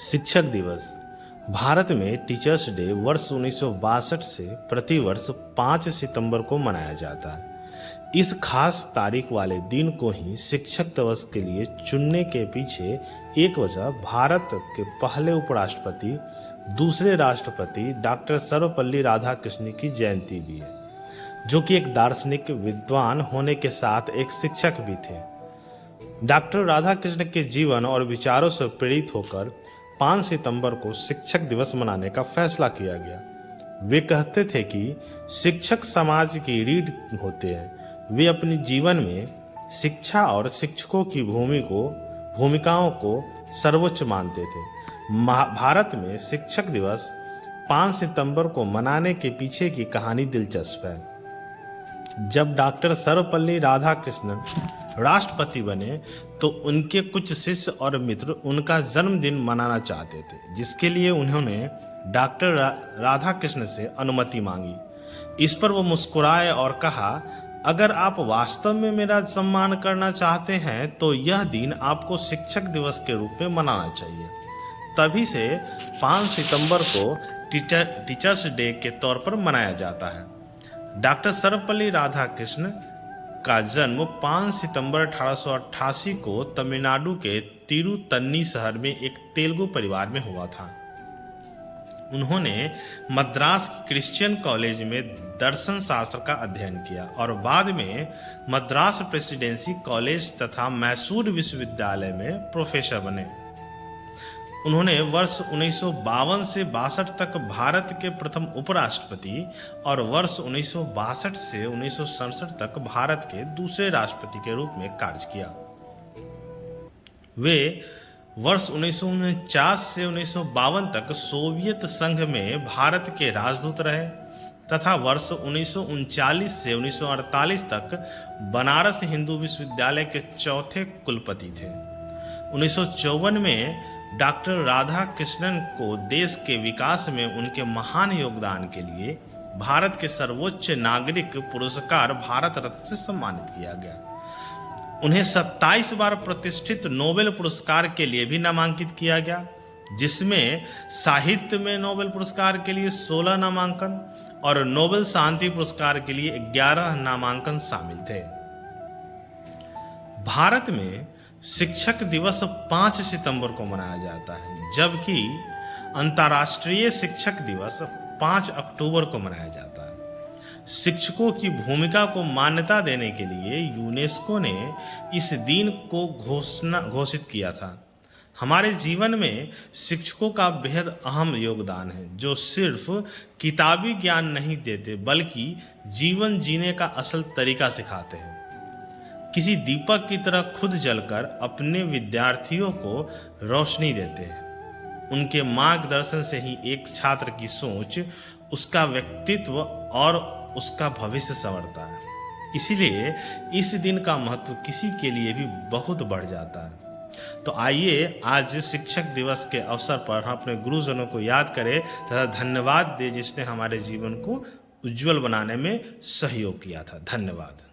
शिक्षक दिवस भारत में टीचर्स डे वर्ष 1962 से प्रतिवर्ष 5 सितंबर को मनाया जाता है। इस खास तारीख वाले दिन को ही शिक्षक दिवस के लिए चुनने के पीछे एक वजह भारत के पहले उपराष्ट्रपति दूसरे राष्ट्रपति डॉक्टर सर्वपल्ली राधाकृष्णन की जयंती भी है, जो कि एक दार्शनिक विद्वान होने के साथ एक शिक्षक भी थे। डॉक्टर राधाकृष्णन के जीवन और विचारों से प्रेरित होकर 5 सितंबर को शिक्षक दिवस मनाने का फैसला किया गया। वे कहते थे कि शिक्षक समाज की रीढ़ होते हैं। वे अपने जीवन में शिक्षा और शिक्षकों की भूमिकाओं को सर्वोच्च मानते थे। भारत में शिक्षक दिवस 5 सितंबर को मनाने के पीछे की कहानी दिलचस्प है। जब डॉक्टर सर्वपल्ली राधाकृष्णन राष्ट्रपति बने तो उनके कुछ शिष्य और मित्र उनका जन्मदिन मनाना चाहते थे, जिसके लिए उन्होंने डॉक्टर राधाकृष्णन से अनुमति मांगी। इस पर वो मुस्कुराए और कहा, अगर आप वास्तव में मेरा सम्मान करना चाहते हैं तो यह दिन आपको शिक्षक दिवस के रूप में मनाना चाहिए। तभी से 5 सितंबर को टीचर्स डे के तौर पर मनाया जाता है। डॉक्टर सर्वपल्ली राधाकृष्णन का जन्म 5 सितंबर 1888 को तमिलनाडु के तिरुतन्नी शहर में एक तेलुगु परिवार में हुआ था। उन्होंने मद्रास क्रिश्चियन कॉलेज में दर्शन शास्त्र का अध्ययन किया और बाद में मद्रास प्रेसिडेंसी कॉलेज तथा मैसूर विश्वविद्यालय में प्रोफेसर बने। उन्होंने वर्ष 1952 से 62 तक भारत के प्रथम उपराष्ट्रपति और वर्ष 1962 से 1967 तक भारत के दूसरे राष्ट्रपति के रूप में कार्य किया। वे वर्ष 1949 से 1952 तक सोवियत संघ में भारत के राजदूत रहे तथा वर्ष 1939 से 1948 तक बनारस हिंदू विश्वविद्यालय के चौथे कुलपति थे। 1954 में डॉक्टर राधाकृष्णन को देश के विकास में उनके महान योगदान के लिए भारत के सर्वोच्च नागरिक पुरस्कार भारत रत्न से सम्मानित किया गया। उन्हें 27 बार प्रतिष्ठित नोबेल पुरस्कार के लिए भी नामांकित किया गया, जिसमें साहित्य में नोबेल पुरस्कार के लिए 16 नामांकन और नोबेल शांति पुरस्कार के लिए 11 नामांकन शामिल थे। भारत में शिक्षक दिवस 5 सितंबर को मनाया जाता है, जबकि अंतर्राष्ट्रीय शिक्षक दिवस 5 अक्टूबर को मनाया जाता है। शिक्षकों की भूमिका को मान्यता देने के लिए यूनेस्को ने इस दिन को घोषित किया था। हमारे जीवन में शिक्षकों का बेहद अहम योगदान है, जो सिर्फ किताबी ज्ञान नहीं देते बल्कि जीवन जीने का असल तरीका सिखाते हैं। किसी दीपक की तरह खुद जलकर अपने विद्यार्थियों को रोशनी देते हैं। उनके मार्गदर्शन से ही एक छात्र की सोच, उसका व्यक्तित्व और उसका भविष्य संवरता है। इसीलिए इस दिन का महत्व किसी के लिए भी बहुत बढ़ जाता है। तो आइए आज शिक्षक दिवस के अवसर पर हम अपने गुरुजनों को याद करें तथा धन्यवाद दें, जिसने हमारे जीवन को उज्जवल बनाने में सहयोग किया था। धन्यवाद।